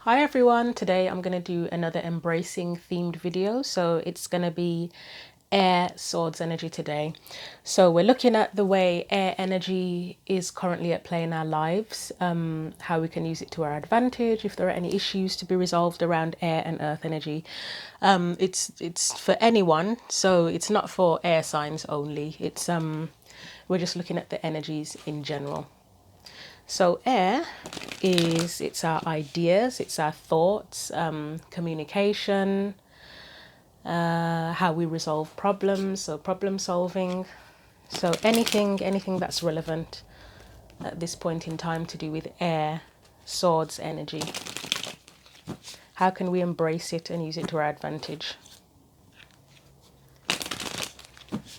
Hi everyone, today I'm going to do another embracing themed video. So it's going to be air swords energy today. So we're looking at the way air energy is currently at play in our lives, how we can use it to our advantage, if there are any issues to be resolved around air and earth energy. It's for anyone, so it's not for air signs only. We're just looking at the energies in general. So air it's our ideas, it's our thoughts, communication, how we resolve problems, so problem solving. So anything that's relevant at this point in time to do with air, swords energy. How can we embrace it and use it to our advantage?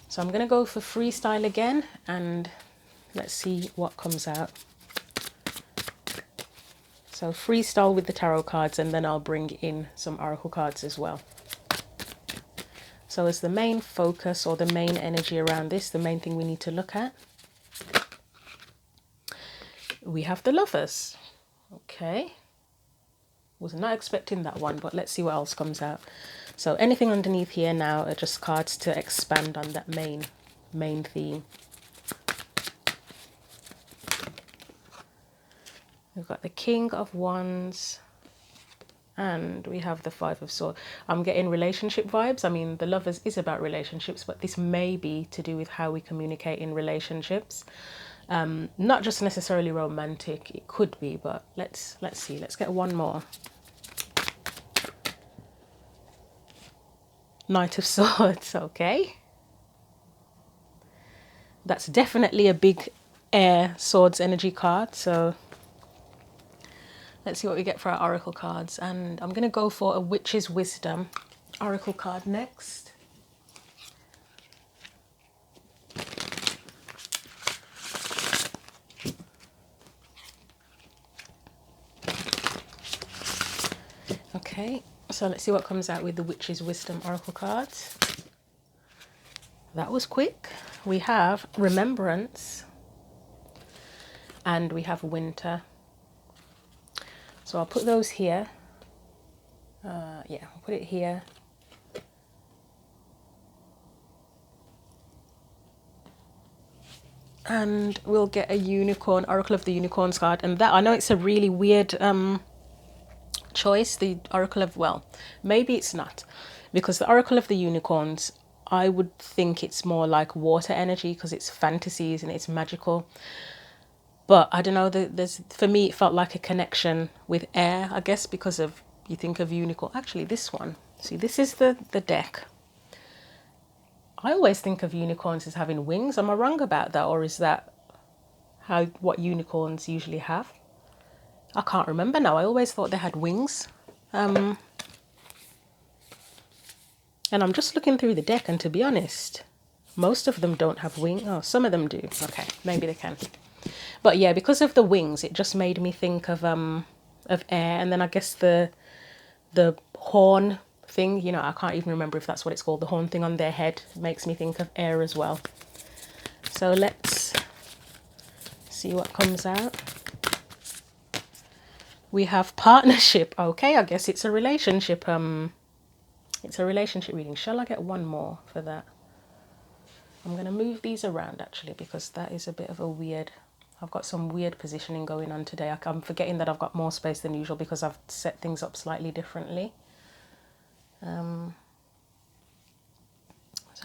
So I'm going to go for freestyle again and let's see what comes out. So freestyle with the tarot cards, and then I'll bring in some oracle cards as well. So as the main focus or the main energy around this, the main thing we need to look at, we have the Lovers. Okay. Was not expecting that one, but let's see what else comes out. So anything underneath here now are just cards to expand on that main theme. We've got the King of Wands and we have the Five of Swords. I'm getting relationship vibes. I mean, the Lovers is about relationships, but this may be to do with how we communicate in relationships. Not just necessarily romantic, it could be, but let's see. Let's get one more. Knight of Swords, okay. That's definitely a big air swords energy card, so let's see what we get for our oracle cards. And I'm going to go for a Witch's Wisdom oracle card next. Okay, so let's see what comes out with the Witch's Wisdom oracle cards. That was quick. We have Remembrance and we have Winter. So I'll put those here. Yeah, I'll put it here. And we'll get a Unicorn, Oracle of the Unicorns card. And that, I know it's a really weird choice, the Oracle of, well, maybe it's not. Because the Oracle of the Unicorns, I would think it's more like water energy because it's fantasies and it's magical. But I don't know, for me it felt like a connection with air, I guess, because of, you think of unicorn. Actually, this one, see, this is the deck. I always think of unicorns as having wings. Am I wrong about that, or is that what unicorns usually have? I can't remember now. I always thought they had wings. And I'm just looking through the deck, and to be honest, most of them don't have wings. Oh, some of them do. Okay, maybe they can. But yeah, because of the wings, it just made me think of air. And then I guess the horn thing, you know, I can't even remember if that's what it's called. The horn thing on their head makes me think of air as well. So let's see what comes out. We have Partnership. Okay, I guess it's a relationship. It's a relationship reading. Shall I get one more for that? I'm going to move these around actually, because that is a bit of a weird, I've got some weird positioning going on today. I'm forgetting that I've got more space than usual because I've set things up slightly differently. So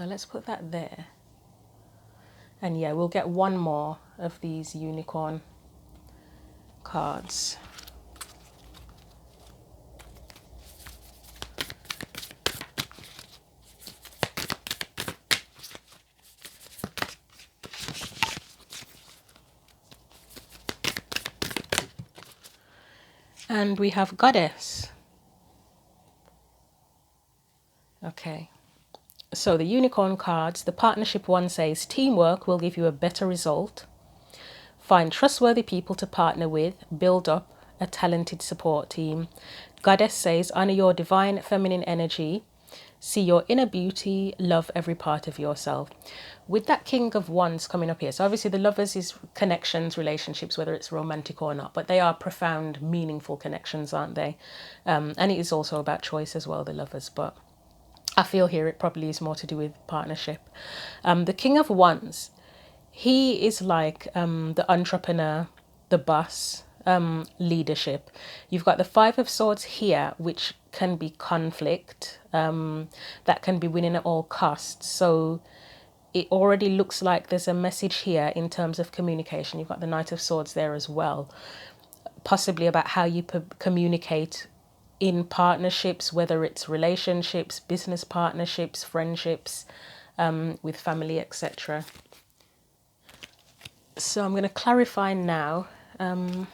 let's put that there. And yeah, we'll get one more of these unicorn cards. And we have Goddess. Okay. So the unicorn cards, the partnership one says, teamwork will give you a better result. Find trustworthy people to partner with. Build up a talented support team. Goddess says, honor your divine feminine energy. See your inner beauty, love every part of yourself. With that King of Wands coming up here, so obviously the lovers is connections, relationships, whether it's romantic or not, but they are profound, meaningful connections, aren't they? And it is also about choice as well, the lovers, but I feel here it probably is more to do with partnership. The King of Wands, he is like the entrepreneur, the boss, leadership. You've got the Five of Swords here, which can be conflict, that can be winning at all costs. So it already looks like there's a message here in terms of communication. You've got the Knight of Swords there as well, possibly about how you communicate in partnerships, whether it's relationships, business partnerships, friendships, with family, etc. So I'm going to clarify now. I'm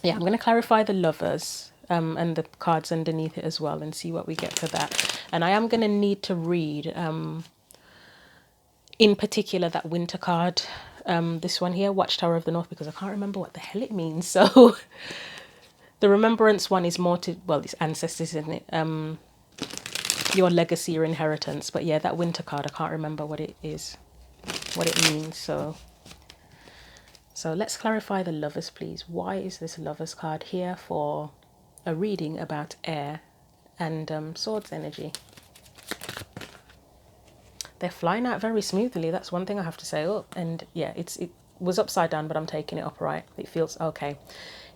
going to clarify the lovers, and the cards underneath it as well, and see what we get for that. And I am going to need to read, in particular, that winter card, this one here, Watchtower of the North, because I can't remember what the hell it means. So the remembrance one is more to, well, it's ancestors, isn't it? Your legacy or inheritance. But yeah, that winter card, I can't remember what it is, what it means. So let's clarify the lovers, please. Why is this lovers card here for a reading about air and swords energy? They're flying out very smoothly. That's one thing I have to say. Oh, and yeah, it was upside down, but I'm taking it upright. It feels okay.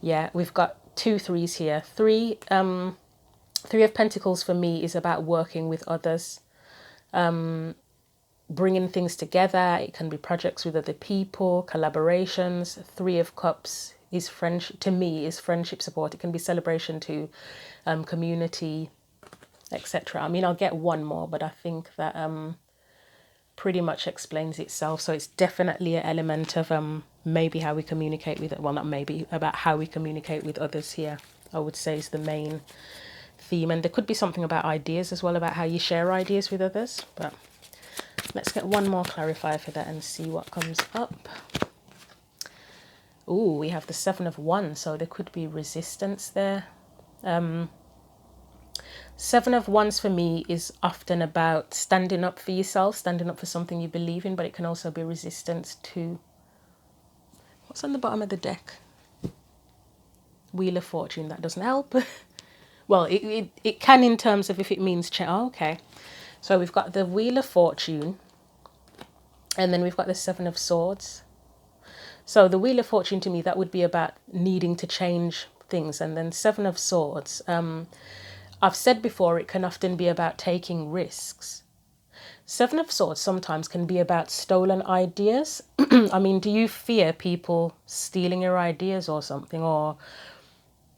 Yeah, we've got 2 3s here. Three of Pentacles for me is about working with others, bringing things together. It can be projects with other people, collaborations. 3 of Cups is friendship, to me, is friendship support. It can be celebration to community, etc. I mean, I'll get one more, but I think that pretty much explains itself. So it's definitely an element of maybe how we communicate with it. Well, not maybe, about how we communicate with others here, I would say, is the main theme. And there could be something about ideas as well, about how you share ideas with others. But let's get one more clarifier for that and see what comes up. Ooh, we have the 7 of Wands, so there could be resistance there. 7 of Wands for me is often about standing up for yourself, standing up for something you believe in, but it can also be resistance to, what's on the bottom of the deck? Wheel of Fortune. That doesn't help. Well, it can in terms of if it means oh, okay. So we've got the Wheel of Fortune, and then we've got the 7 of Swords. So the Wheel of Fortune, to me, that would be about needing to change things. And then 7 of Swords, I've said before, it can often be about taking risks. 7 of Swords sometimes can be about stolen ideas. I mean, do you fear people stealing your ideas or something? Or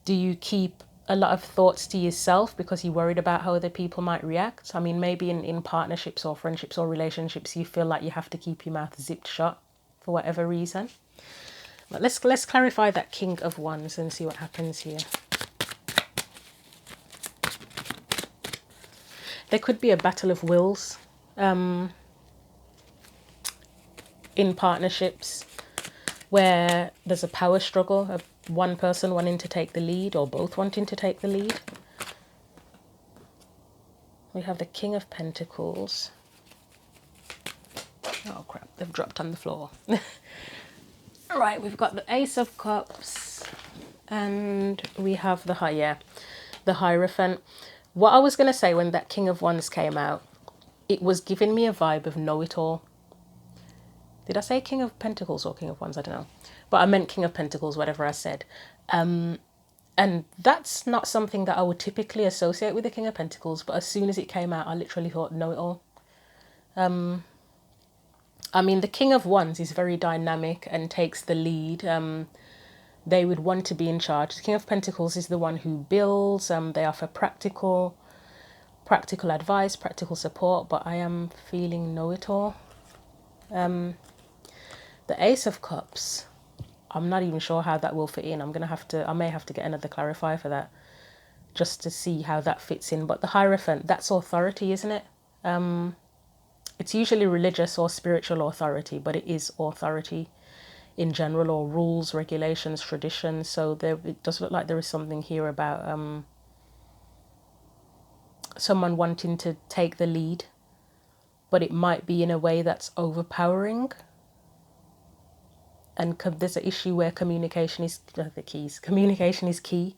do you keep a lot of thoughts to yourself because you're worried about how other people might react? I mean, maybe in partnerships or friendships or relationships, you feel like you have to keep your mouth zipped shut for whatever reason. But let's clarify that King of Wands and see what happens here. There could be a battle of wills in partnerships where there's a power struggle of one person wanting to take the lead or both wanting to take the lead. We have the King of Pentacles. Oh crap, they've dropped on the floor. Right, we've got the Ace of Cups and we have the Hierophant. What I was going to say when that King of Wands came out, it was giving me a vibe of know-it-all. Did I say King of Pentacles or King of Wands? I don't know. But I meant King of Pentacles, whatever I said. And that's not something that I would typically associate with the King of Pentacles. But as soon as it came out, I literally thought know-it-all. I mean, the King of Wands is very dynamic and takes the lead. They would want to be in charge. The King of Pentacles is the one who builds. They offer practical advice, practical support, but I am feeling know-it-all. The Ace of Cups, I'm not even sure how that will fit in. I may have to get another clarifier for that just to see how that fits in. But the Hierophant, that's authority, isn't it? It's usually religious or spiritual authority, but it is authority in general, or rules, regulations, traditions. So it does look like there is something here about someone wanting to take the lead, but it might be in a way that's overpowering. And there's an issue where communication is communication is key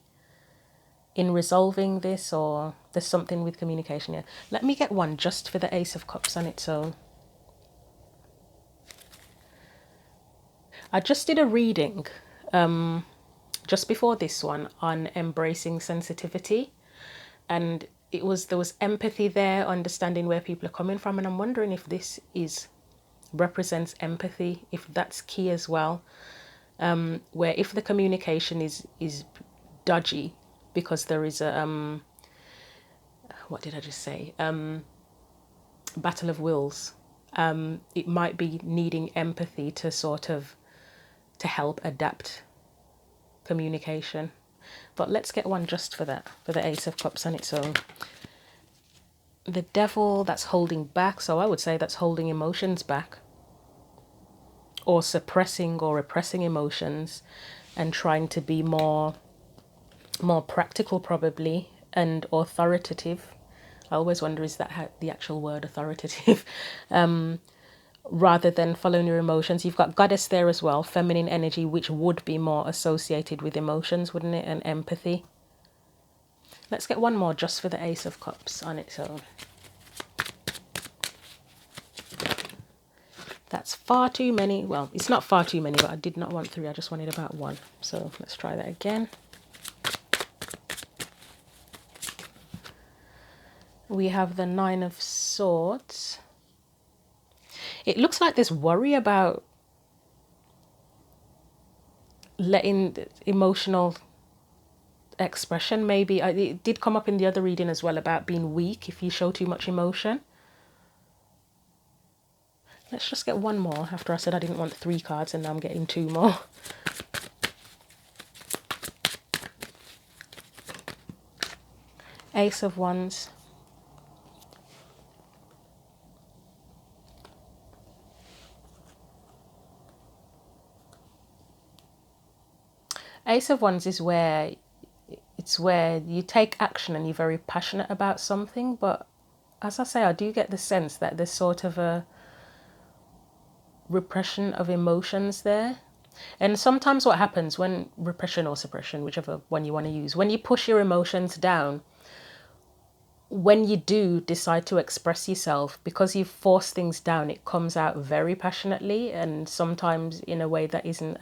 in resolving this, or there's something with communication here. Let me get one just for the Ace of Cups on its own. I just did a reading just before this one on embracing sensitivity, and there was empathy there, understanding where people are coming from, and I'm wondering if this represents empathy, if that's key as well, where if the communication is dodgy because there is a what did I just say, battle of wills, it might be needing empathy to sort of to help adapt communication. But let's get one just for that, for the Ace of Cups on its own. The Devil, that's holding back, so I would say that's holding emotions back, or suppressing or repressing emotions, and trying to be more practical probably, and authoritative. I always wonder, is that the actual word, authoritative? Rather than following your emotions. You've got Goddess there as well, feminine energy, which would be more associated with emotions, wouldn't it, and empathy. Let's get one more just for the Ace of Cups on its own. That's far too many. Well, it's not far too many, but I did not want 3. I just wanted about 1. So let's try that again. We have the 9 of Swords. It looks like there's worry about letting emotional expression, maybe. It did come up in the other reading as well about being weak if you show too much emotion. Let's just get one more after I said I didn't want 3 cards, and now I'm getting 2 more. Ace of Wands. Ace of Wands is where you take action and you're very passionate about something, but as I say, I do get the sense that there's sort of a repression of emotions there. And sometimes what happens when repression or suppression, whichever one you want to use, when you push your emotions down, when you do decide to express yourself, because you force things down, it comes out very passionately, and sometimes in a way that isn't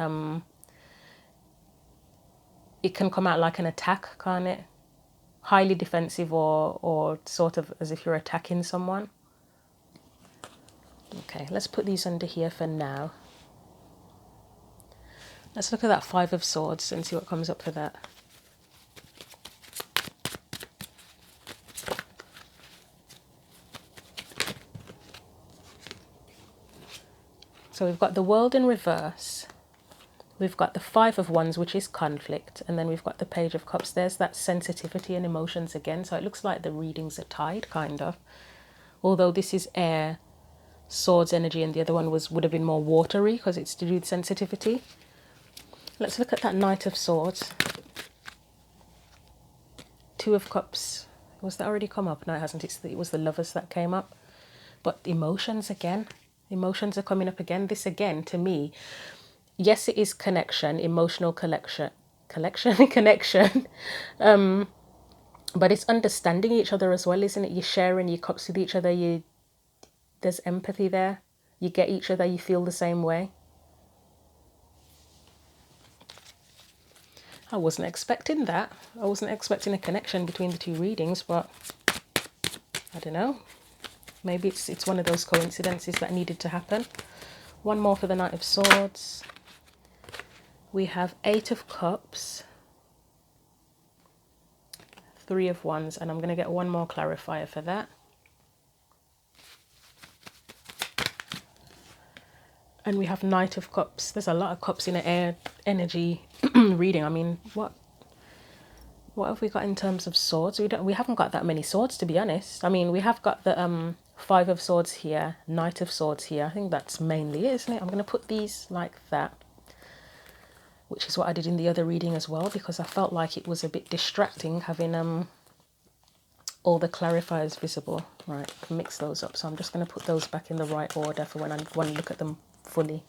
it can come out like an attack, can't it? Highly defensive, or sort of as if you're attacking someone. Okay, let's put these under here for now. Let's look at that 5 of Swords and see what comes up for that. So we've got the World in reverse. We've got the 5 of Wands, which is conflict, and then we've got the Page of Cups. There's that sensitivity and emotions again. So it looks like the readings are tied, kind of. Although this is air, Swords energy, and the other one would have been more watery because it's to do with sensitivity. Let's look at that Knight of Swords. 2 of Cups. Was that already come up? No, it hasn't. It was the Lovers that came up. But emotions again. Emotions are coming up again. This again, to me, yes, it is connection, emotional connection, but it's understanding each other as well, isn't it? You're sharing your cups with each other. There's empathy there. You get each other. You feel the same way. I wasn't expecting that. I wasn't expecting a connection between the 2 readings, but I don't know. Maybe it's one of those coincidences that needed to happen. One more for the Knight of Swords. We have 8 of Cups, 3 of Wands, and I'm going to get one more clarifier for that. And we have Knight of Cups. There's a lot of cups in an air energy reading. I mean, what have we got in terms of swords? We haven't got that many swords, to be honest. I mean, we have got the 5 of Swords here, Knight of Swords here. I think that's mainly it, isn't it? I'm going to put these like that, which is what I did in the other reading as well, because I felt like it was a bit distracting having all the clarifiers visible. Right, I can mix those up. So I'm just going to put those back in the right order for when I want to look at them fully.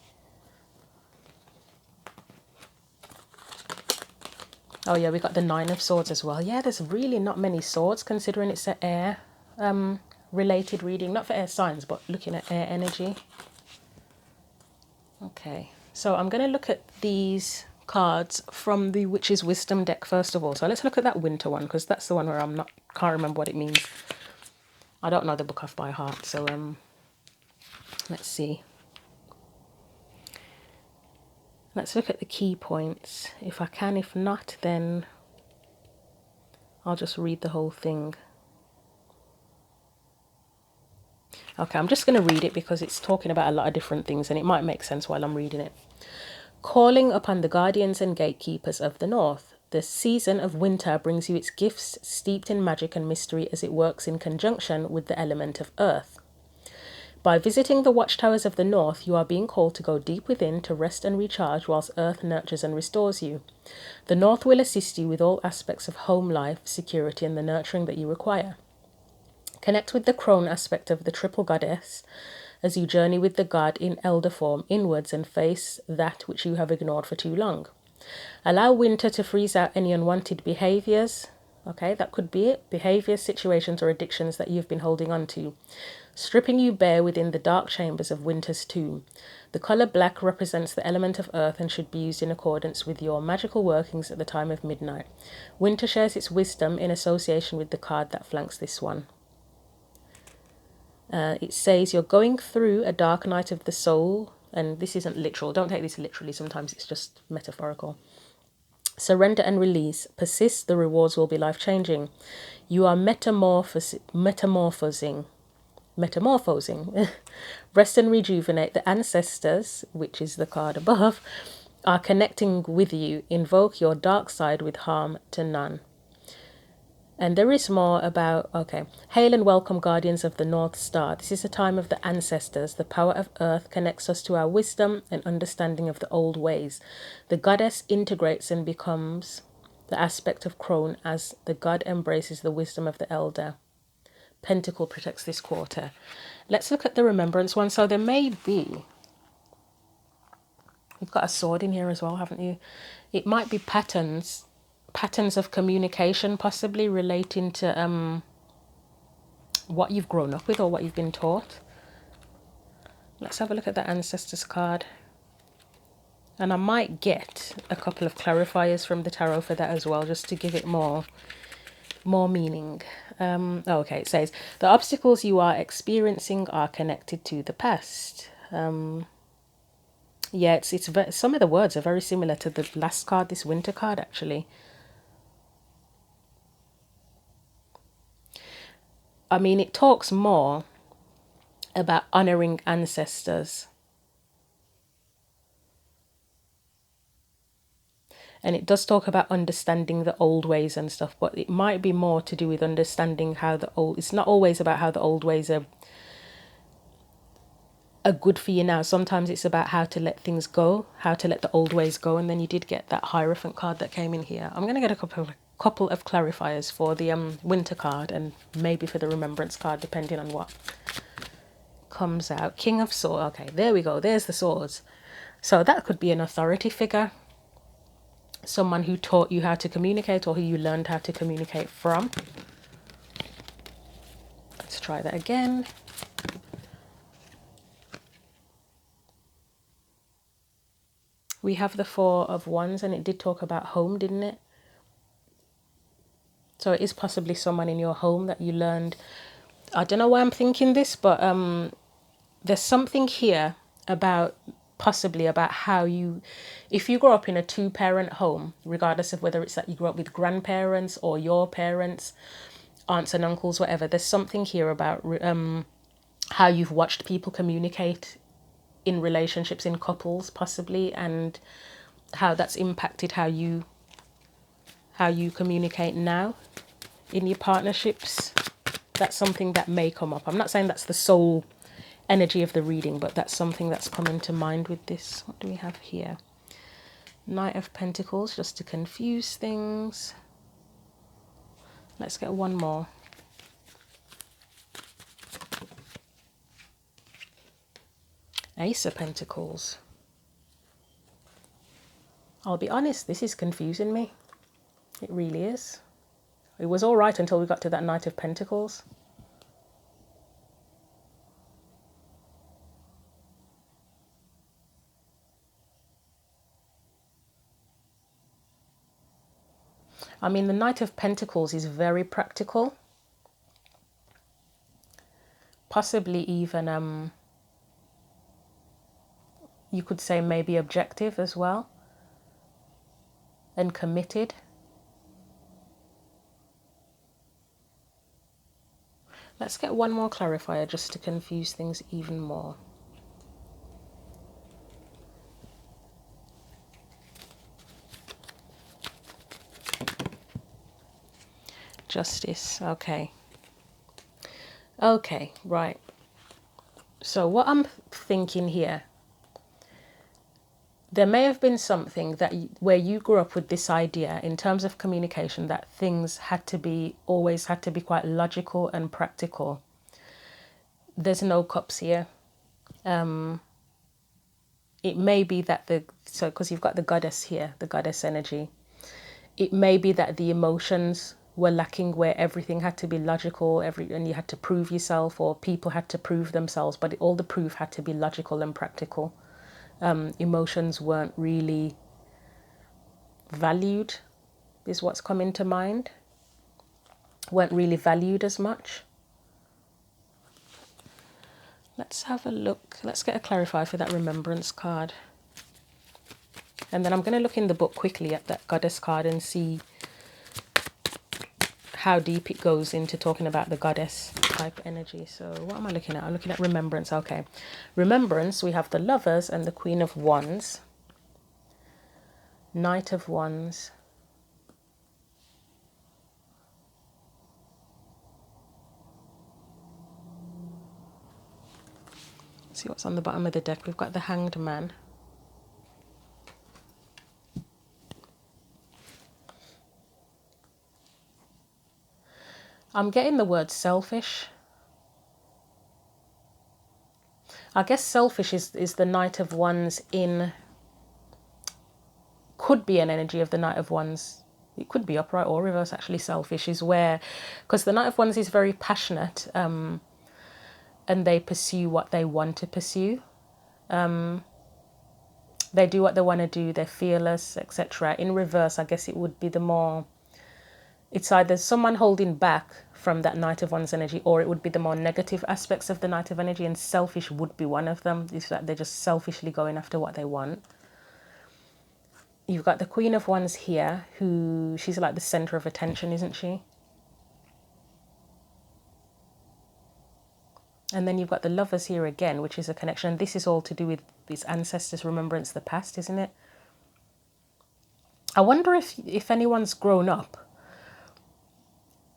Oh yeah, we got the Nine of Swords as well. Yeah, there's really not many swords considering it's an air related reading. Not for air signs, but looking at air energy. Okay, so I'm going to look at these cards from the Witch's Wisdom deck first of all. So let's look at that winter one, because that's the one where can't remember what it means. I don't know the book off by heart, so let's see. Let's look at the key points if I can. If not, then I'll just read the whole thing. Okay, I'm just going to read it because it's talking about a lot of different things and it might make sense while I'm reading it. Calling upon the guardians and gatekeepers of the north. The season of winter brings you its gifts steeped in magic and mystery as it works in conjunction with the element of earth. By visiting the watchtowers of the north, you are being called to go deep within to rest and recharge whilst earth nurtures and restores you. The north will assist you with all aspects of home life, security, and the nurturing that you require. Connect with the crone aspect of the triple goddess as you journey with the god in elder form inwards and face that which you have ignored for too long. Allow winter to freeze out any unwanted behaviors. Okay, that could be it. Behaviors, situations, or addictions that you've been holding on to, stripping you bare within the dark chambers of winter's tomb. The color black represents the element of earth and should be used in accordance with your magical workings at the time of midnight. Winter shares its wisdom in association with the card that flanks this one. It says you're going through a dark night of the soul, and this isn't literal. Don't take this literally. Sometimes it's just metaphorical. Surrender and release. Persist, the rewards will be life-changing. You are metamorphosing. Rest and rejuvenate. The ancestors, which is the card above, are connecting with you. Invoke your dark side with harm to none. And there is more about, okay. Hail and welcome, guardians of the North Star. This is a time of the ancestors. The power of earth connects us to our wisdom and understanding of the old ways. The goddess integrates and becomes the aspect of crone as the god embraces the wisdom of the elder. Pentacle protects this quarter. Let's look at the remembrance one. So there may be, you've got a sword in here as well, haven't you? It might be patterns of communication, possibly relating to what you've grown up with or what you've been taught. Let's have a look at the ancestors card, and I might get a couple of clarifiers from the tarot for that as well, just to give it more meaning. Okay, it says the obstacles you are experiencing are connected to the past. Yeah, it's some of the words are very similar to the last card, this winter card actually. I mean, it talks more about honoring ancestors. And it does talk about understanding the old ways and stuff, but it might be more to do with understanding how it's not always about how the old ways are good for you now. Sometimes it's about how to let things go, how to let the old ways go. And then you did get that Hierophant card that came in here. I'm going to get a couple of clarifiers for the winter card and maybe for the remembrance card, depending on what comes out. King of Swords. Okay, there we go. There's the swords. So that could be an authority figure, someone who taught you how to communicate or who you learned how to communicate from. Let's try that again. We have the Four of Wands, and it did talk about home, didn't it? So it is possibly someone in your home that you learned. I don't know why I'm thinking this, but there's something here about possibly about how you, if you grow up in a two-parent home, regardless of whether it's that you grew up with grandparents or your parents, aunts and uncles, whatever, there's something here about how you've watched people communicate in relationships, in couples possibly, and how that's impacted how you communicate now in your partnerships. That's something that may come up. I'm not saying that's the sole energy of the reading, but that's something that's coming to mind with this. What do we have here? Knight of Pentacles, just to confuse things. Let's get one more. Ace of Pentacles. I'll be honest, this is confusing me. It really is. It was all right until we got to that Knight of Pentacles. I mean, the Knight of Pentacles is very practical. Possibly even, you could say maybe objective as well. And committed. Let's get one more clarifier just to confuse things even more. Justice, okay. Okay, right. So what I'm thinking here, there may have been something that where you grew up with this idea in terms of communication that things always had to be quite logical and practical. There's no cups here. It may be that because you've got the goddess here, the goddess energy. It may be that the emotions were lacking where everything had to be logical, and you had to prove yourself, or people had to prove themselves, but all the proof had to be logical and practical. Emotions weren't really valued, is what's coming to mind. Weren't really valued as much. Let's have a look. Let's get a clarifier for that remembrance card. And then I'm going to look in the book quickly at that goddess card and see how deep it goes into talking about the goddess type energy. So what am I looking at? I'm looking at remembrance. Okay. Remembrance, we have the Lovers and the Queen of Wands. Knight of Wands. Let's see what's on the bottom of the deck. We've got the Hanged Man. I'm getting the word selfish. I guess selfish is the Knight of Wands could be an energy of the Knight of Wands. It could be upright or reverse, actually. Selfish is where, because the Knight of Wands is very passionate, and they pursue what they want to pursue. They do what they want to do. They're fearless, etc. In reverse, I guess it would be it's either someone holding back from that Knight of Wands energy, or it would be the more negative aspects of the Knight of energy, and selfish would be one of them. Is that they're just selfishly going after what they want. You've got the Queen of Wands here, she's like the center of attention, isn't she? And then you've got the Lovers here again, which is a connection. This is all to do with these ancestors' remembrance, the past, isn't it? I wonder if anyone's grown up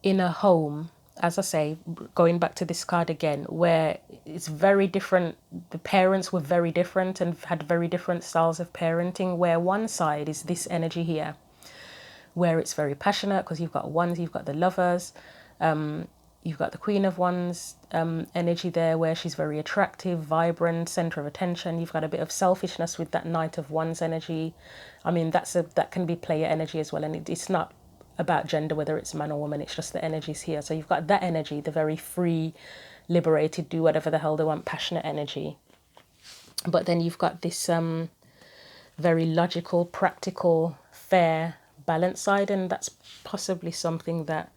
in a home, as I say, going back to this card again, where it's very different. The parents were very different and had very different styles of parenting, where one side is this energy here, where it's very passionate because you've got Wands, you've got the Lovers, you've got the Queen of Wands energy there, where she's very attractive, vibrant, center of attention. You've got a bit of selfishness with that Knight of Wands energy. I mean, that can be player energy as well, and it's not about gender, whether it's man or woman, it's just the energies here. So you've got that energy, the very free, liberated, do whatever the hell they want, passionate energy. But then you've got this very logical, practical, fair, balanced side, and that's possibly something that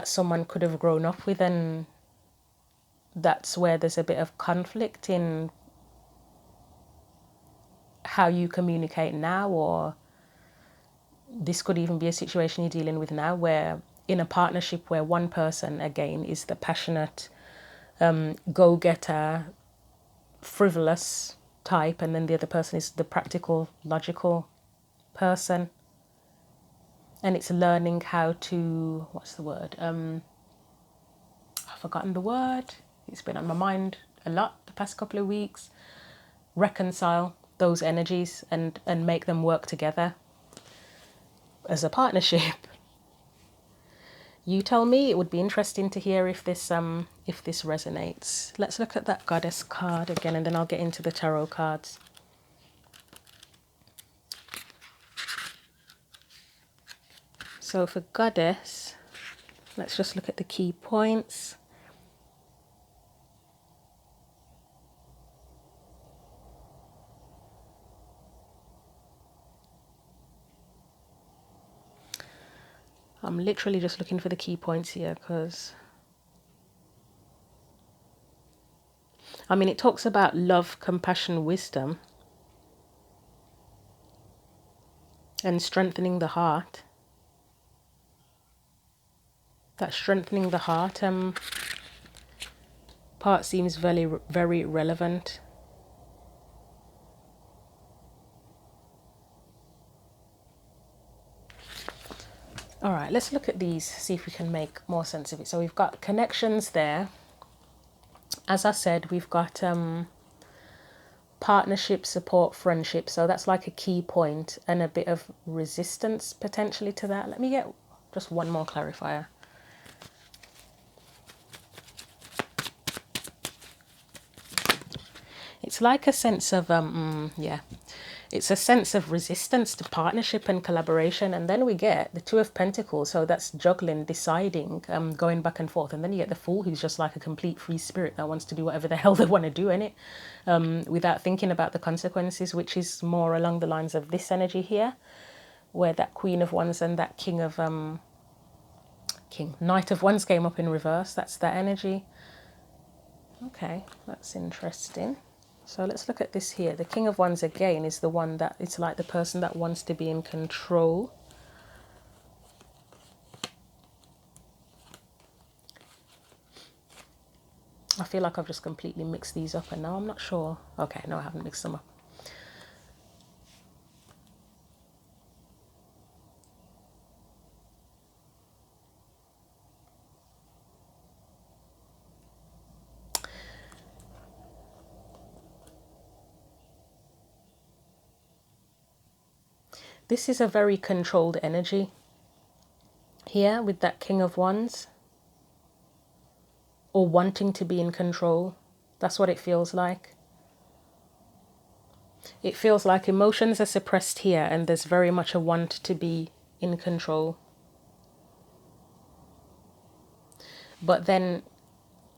someone could have grown up with, and that's where there's a bit of conflict in how you communicate now, or this could even be a situation you're dealing with now, where in a partnership where one person, again, is the passionate, go-getter, frivolous type, and then the other person is the practical, logical person. And it's learning how to, what's the word? I've forgotten the word. It's been on my mind a lot the past couple of weeks. Reconcile those energies and make them work together as a partnership. You tell me. It would be interesting to hear if this resonates. Let's look at that goddess card again, and then I'll get into the tarot cards. So for goddess, let's just look at the key points. I'm literally just looking for the key points here because, I mean, it talks about love, compassion, wisdom, and strengthening the heart. That strengthening the heart part seems very, very relevant. All right, let's look at these, see if we can make more sense of it. So we've got connections there. As I said, we've got partnership, support, friendship. So that's like a key point, and a bit of resistance potentially to that. Let me get just one more clarifier. It's like a sense of, it's a sense of resistance to partnership and collaboration. And then we get the Two of Pentacles. So that's juggling, deciding, going back and forth. And then you get the Fool, who's just like a complete free spirit that wants to do whatever the hell they want to do in it, without thinking about the consequences, which is more along the lines of this energy here, where that Queen of Wands and that Knight of Wands came up in reverse. That's that energy. Okay, that's interesting. So let's look at this here. The King of Wands again is the one that, it's like the person that wants to be in control. I feel like I've just completely mixed these up, and now I'm not sure. Okay, no, I haven't mixed them up. This is a very controlled energy here with that King of Wands, or wanting to be in control. That's what it feels like. It feels like emotions are suppressed here, and there's very much a want to be in control. But then,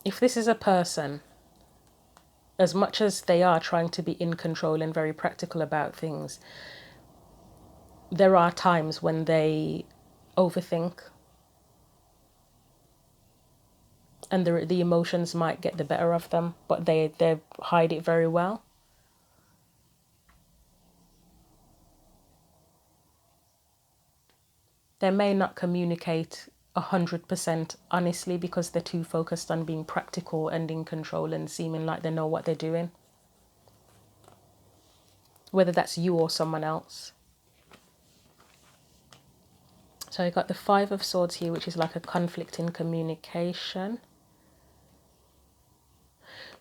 if this is a person, as much as they are trying to be in control and very practical about things, there are times when they overthink, and the emotions might get the better of them, but they hide it very well. They may not communicate 100% honestly because they're too focused on being practical and in control and seeming like they know what they're doing. Whether that's you or someone else. So you got the Five of Swords here, which is like a conflict in communication.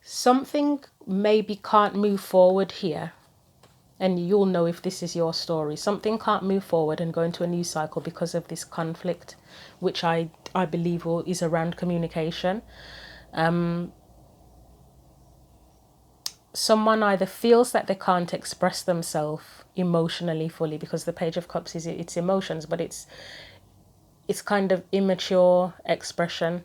Something maybe can't move forward here. And you'll know if this is your story. Something can't move forward and go into a new cycle because of this conflict, which I believe is around communication. Someone either feels that they can't express themselves emotionally fully, because the Page of Cups is it's emotions, but it's kind of immature expression,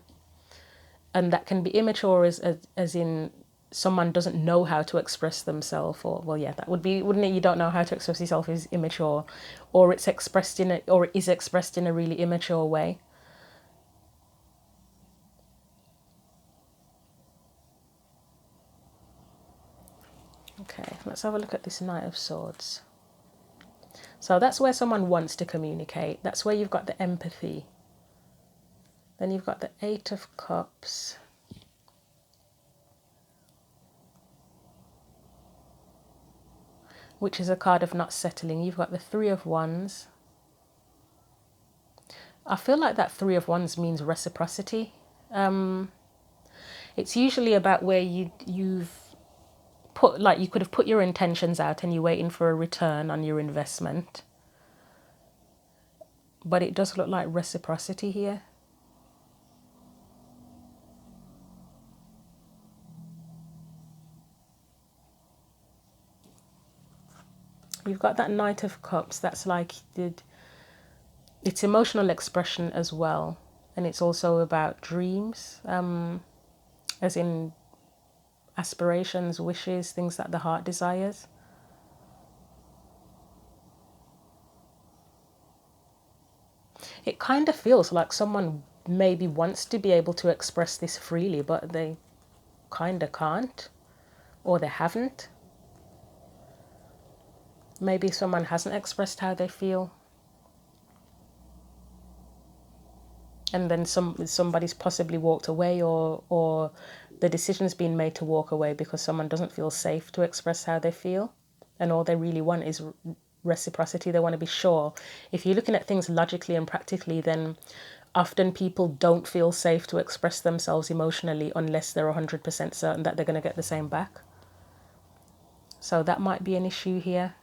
and that can be immature as in someone doesn't know how to express themselves, or, well, yeah, that would be, wouldn't it? You don't know how to express yourself is immature, or it's expressed in or it is expressed in a really immature way. Okay, let's have a look at this Knight of Swords. So that's where someone wants to communicate. That's where you've got the empathy. Then you've got the Eight of Cups. Which is a card of not settling. You've got the Three of Wands. I feel like that Three of Wands means reciprocity. It's usually about where you've put, like, you could have put your intentions out and you're waiting for a return on your investment. But it does look like reciprocity here. We've got that Knight of Cups. That's like it's emotional expression as well, and it's also about dreams, as in aspirations, wishes, things that the heart desires. It kind of feels like someone maybe wants to be able to express this freely, but they kind of can't, or they haven't. Maybe someone hasn't expressed how they feel, and then somebody's possibly walked away, or the decision's been made to walk away because someone doesn't feel safe to express how they feel, and all they really want is reciprocity. They want to be sure. If you're looking at things logically and practically, then often people don't feel safe to express themselves emotionally unless they're 100% certain that they're going to get the same back. So that might be an issue here.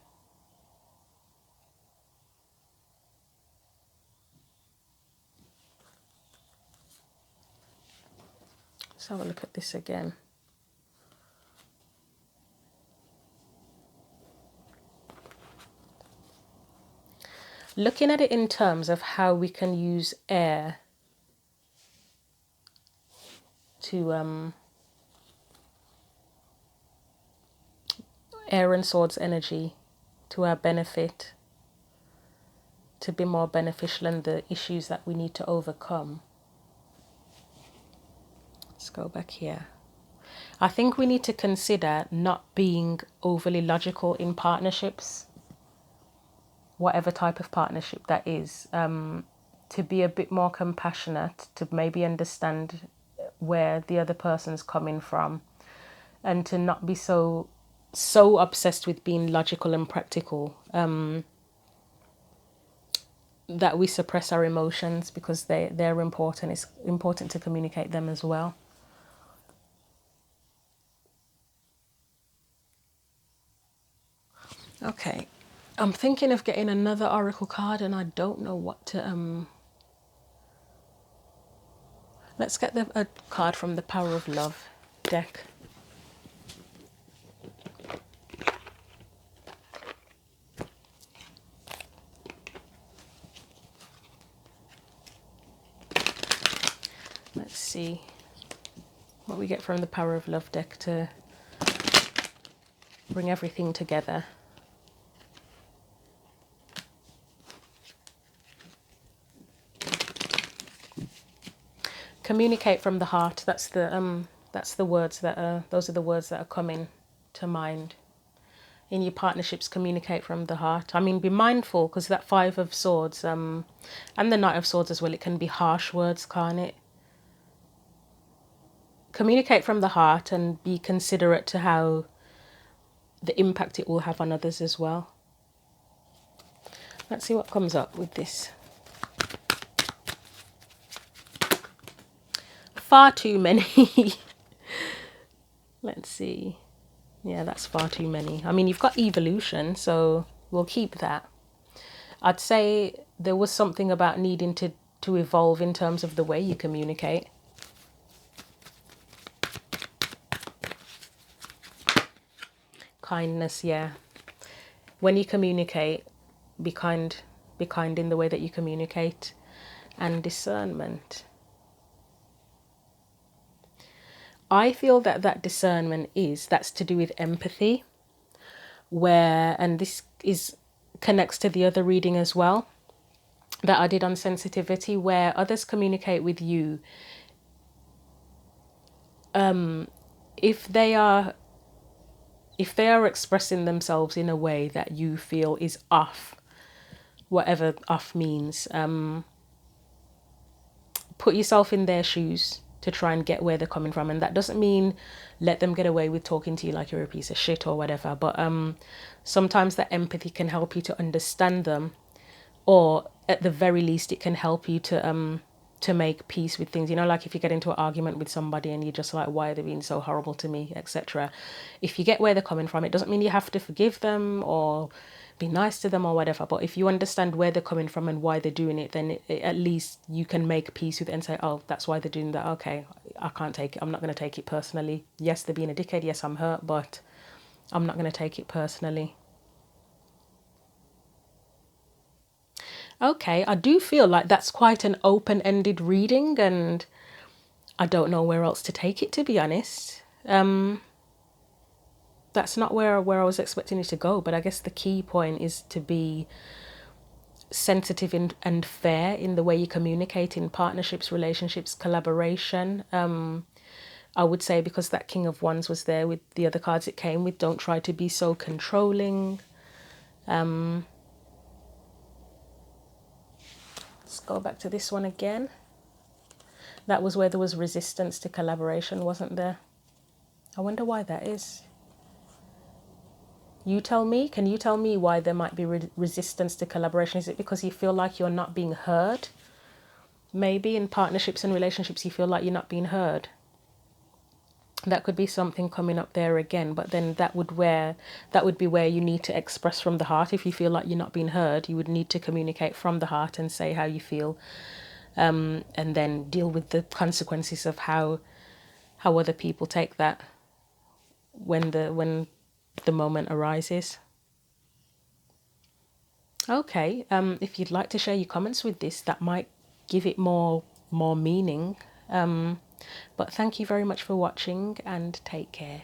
Let's have a look at this again. Looking at it in terms of how we can use air to air and swords energy to our benefit, to be more beneficial in the issues that we need to overcome. Let's go back here. I think we need to consider not being overly logical in partnerships, whatever type of partnership that is, to be a bit more compassionate, to maybe understand where the other person's coming from, and to not be so obsessed with being logical and practical, that we suppress our emotions, because they're important. It's important to communicate them as well. Okay, I'm thinking of getting another oracle card, and I don't know what to let's get a card from the Power of Love deck. Let's see what we get from the Power of Love deck to bring everything together. Communicate from the heart. That's the words that those are the words that are coming to mind. In your partnerships, communicate from the heart. I mean, be mindful, because that Five of Swords, and the Knight of Swords as well, it can be harsh words, can't it? Communicate from the heart and be considerate to how the impact it will have on others as well. Let's see what comes up with this. Far too many. Let's see. Yeah, that's far too many. I mean, you've got evolution, so we'll keep that. I'd say there was something about needing to evolve in terms of the way you communicate. Kindness, yeah. When you communicate, be kind in the way that you communicate. And discernment. I feel that discernment that's to do with empathy, and this connects to the other reading as well that I did on sensitivity, where others communicate with you. If they are expressing themselves in a way that you feel is off, whatever off means, put yourself in their shoes to try and get where they're coming from. And that doesn't mean let them get away with talking to you like you're a piece of shit or whatever, but sometimes that empathy can help you to understand them, or at the very least it can help you to make peace with things. You know, like if you get into an argument with somebody and you're just like, why are they being so horrible to me, etc. If you get where they're coming from, it doesn't mean you have to forgive them or be nice to them or whatever, but if you understand where they're coming from and why they're doing it, then at least you can make peace with it and say, oh, that's why they're doing that. Okay, I can't take it. I'm not going to take it personally. Yes, they're being a dickhead. Yes, I'm hurt, but I'm not going to take it personally. Okay, I do feel like that's quite an open-ended reading, and I don't know where else to take it, to be honest. That's not where I was expecting it to go, but I guess the key point is to be sensitive and fair in the way you communicate in partnerships, relationships, collaboration. I would say, because that King of Wands was there with the other cards it came with, don't try to be so controlling. Let's go back to this one again. That was where there was resistance to collaboration, wasn't there? I wonder why that is. You tell me. Can you tell me why there might be resistance to collaboration? Is it because you feel like you're not being heard? Maybe in partnerships and relationships you feel like you're not being heard. That could be something coming up there again, but then that would be where you need to express from the heart. If you feel like you're not being heard, you would need to communicate from the heart and say how you feel, and then deal with the consequences of how other people take that when the moment arises. Okay, if you'd like to share your comments with this, that might give it more meaning. But thank you very much for watching, and take care.